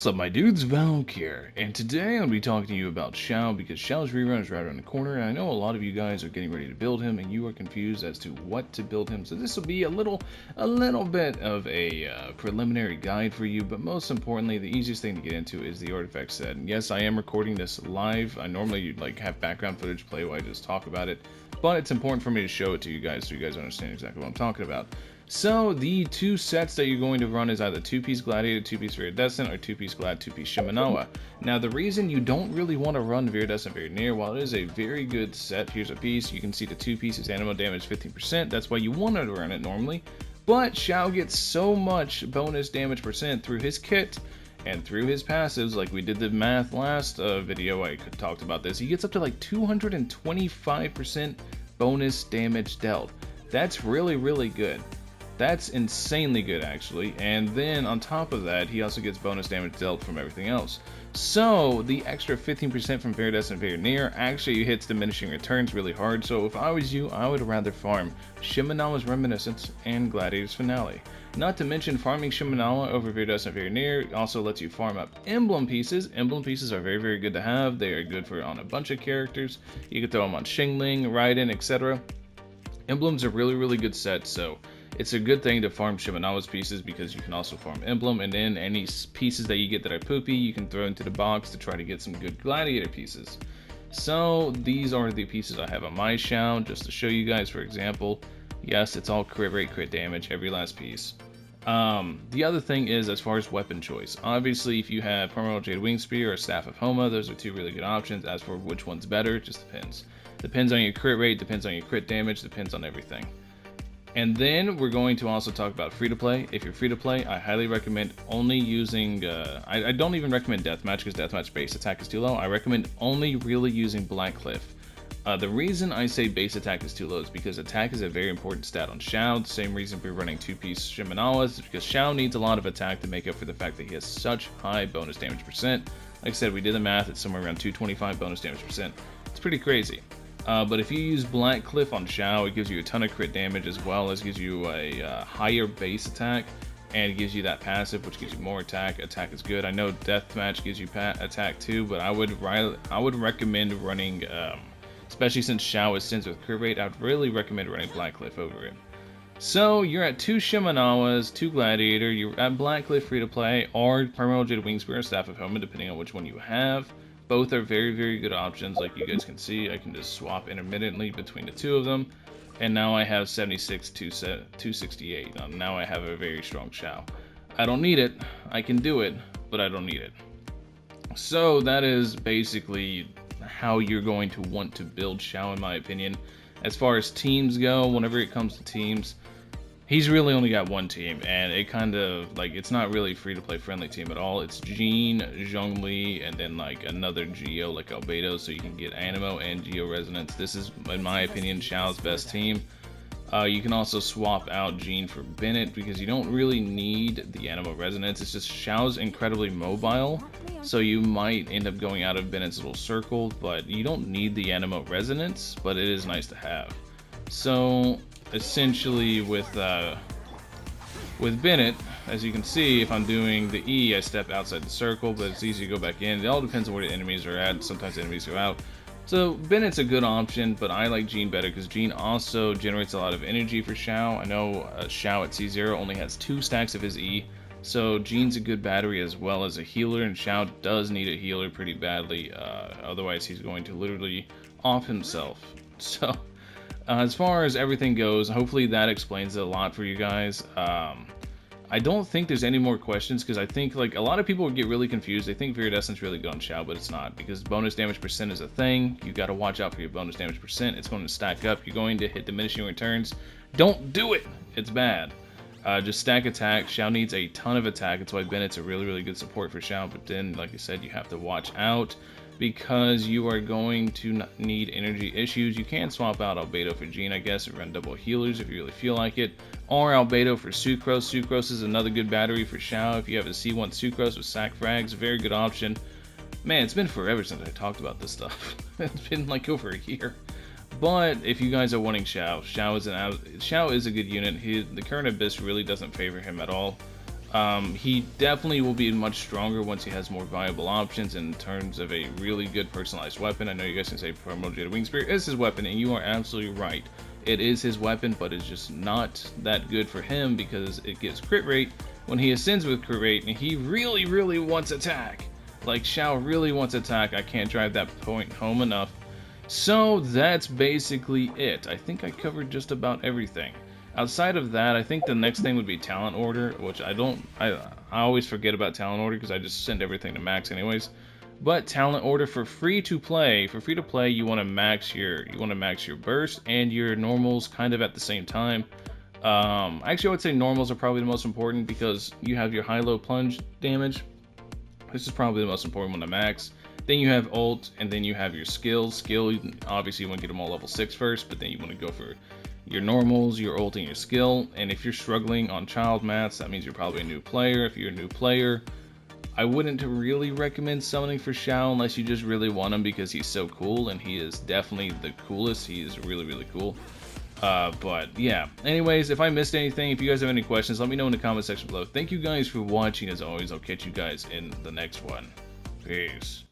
What's up, my dudes? Valk here, and today I'm going to be talking to you about Xiao because Xiao's rerun is right around the corner, and I know a lot of you guys are getting ready to build him, and you are confused as to what to build him. So this will be a little bit of a preliminary guide for you, but most importantly, the easiest thing to get into is the artifact set. And yes, I am recording this live. I normally have background footage play while I just talk about it, but it's important for me to show it to you guys so you guys understand exactly what I'm talking about. So the two sets that you're going to run is either 2-piece Gladiator, 2-piece Viridescent, or 2-piece Glad, 2-piece Shimenawa. Now the reason you don't really want to run Viridescent very near, while it is a very good set, here's a piece, you can see the 2-piece is animal damage 15%, that's why you want to run it normally. But Xiao gets so much bonus damage percent through his kit and through his passives, like we did the math last video, I talked about this, he gets up to like 225% bonus damage dealt. That's really good. That's insanely good, actually, and then on top of that, he also gets bonus damage dealt from everything else. So, the extra 15% from Viridescent Very Near actually hits diminishing returns really hard, so if I was you, I would rather farm Shimenawa's Reminiscence and Gladiator's Finale. Not to mention, farming Shimenawa over Viridescent Very Near also lets you farm up emblem pieces. Emblem pieces are very good to have. They are good for on a bunch of characters. You can throw them on Xingling, Raiden, etc. Emblems are really good sets, so it's a good thing to farm Shimenawa's pieces because you can also farm Emblem, and then any pieces that you get that are poopy, you can throw into the box to try to get some good Gladiator pieces. So these are the pieces I have on my Xiao, just to show you guys, for example. Yes, it's all crit rate, crit damage, every last piece. The other thing is, as far as weapon choice, obviously if you have Primordial Jade Wing Spear or Staff of Homa, those are two really good options. As for which one's better, it just depends. Depends on your crit rate, depends on your crit damage, depends on everything. And then we're going to also talk about free-to-play. If you're free-to-play, I highly recommend only using, I don't even recommend Deathmatch because Deathmatch base attack is too low. I recommend only really using Blackcliff. The reason I say base attack is too low is because attack is a very important stat on Xiao. The same reason we're running 2-piece Shimenawas is because Xiao needs a lot of attack to make up for the fact that he has such high bonus damage percent. Like I said, we did the math, it's somewhere around 225 bonus damage percent. It's pretty crazy. But if you use Blackcliff on Xiao, it gives you a ton of crit damage as well as gives you a higher base attack, and it gives you that passive, which gives you more attack. Attack is good. I know Deathmatch gives you attack too, but I would recommend running, especially since Xiao is Sins with crit rate, I would really recommend running Blackcliff over it. So you're at 2 Shimenawas, 2 Gladiator, you're at Blackcliff free to play, or Primordial Jade Wing Spear or Staff of Homa, depending on which one you have. Both are very good options. Like you guys can see, I can just swap intermittently between the two of them. And now I have 76 to 268. Now I have a very strong Xiao. I don't need it. I can do it, but I don't need it. So that is basically how you're going to want to build Xiao, in my opinion. As far as teams go, whenever it comes to teams, he's really only got one team, and it kind of, like, it's not really free-to-play friendly team at all. It's Jean, Zhongli, and then, like, another Geo, like Albedo, so you can get Animo and Geo Resonance. This is, in my opinion, Xiao's best team. You can also swap out Jean for Bennett, because you don't really need the Animo Resonance. It's just Xiao's incredibly mobile, so you might end up going out of Bennett's little circle, but you don't need the Animo Resonance, but it is nice to have. So essentially with Bennett, as you can see, if I'm doing the E, I step outside the circle, but it's easy to go back in. It all depends on where the enemies are at. Sometimes the enemies go out. So Bennett's a good option, but I like Jean better because Jean also generates a lot of energy for Xiao. I know Xiao at C0 only has 2 stacks of his E, so Jean's a good battery as well as a healer, and Xiao does need a healer pretty badly. Otherwise, he's going to literally off himself. So as far as everything goes, hopefully that explains it a lot for you guys. I don't think there's any more questions because I think, like, a lot of people get really confused. They think Viridescent's really good on Xiao, but it's not, because bonus damage percent is a thing. You got to watch out for your bonus damage percent. It's going to stack up. You're going to hit diminishing returns. Don't do it. It's bad. Just stack attack. Xiao needs a ton of attack. That's why Bennett's a really good support for Xiao. But then, like I said, you have to watch out because you are going to need energy issues. You can swap out Albedo for Jean, I guess, or run double healers if you really feel like it. Or Albedo for Sucrose. Sucrose is another good battery for Xiao. If you have a C1 Sucrose with sack frags, very good option. Man, it's been forever since I talked about this stuff. It's been like over a year. But if you guys are wanting Xiao, Xiao is a good unit. The current Abyss really doesn't favor him at all. He definitely will be much stronger once he has more viable options in terms of a really good personalized weapon. I know you guys can say Primordial Wing Spear is his weapon, and you are absolutely right. It is his weapon, but it's just not that good for him because it gets crit rate when he ascends with crit rate, and he really, really wants attack. Like, Xiao really wants attack. I can't drive that point home enough. So that's basically it. I think I covered just about everything. Outside of that, I think the next thing would be talent order, which I always forget about talent order because I just send everything to max anyways. But talent order for free to play, you want to max your burst and your normals kind of at the same time. Actually, I would say normals are probably the most important because you have your high-low plunge damage. This is probably the most important one to max. Then you have ult, and then you have your skills. Skill, obviously you want to get them all level 6 first, but then you want to go for your normals, your ult, and your skill. And if you're struggling on child mats, that means you're probably a new player. If you're a new player, I wouldn't really recommend summoning for Xiao unless you just really want him because he's so cool, and he is definitely the coolest. He is really, really cool. But yeah, anyways, if I missed anything, if you guys have any questions, let me know in the comment section below. Thank you guys for watching. As always, I'll catch you guys in the next one. Peace.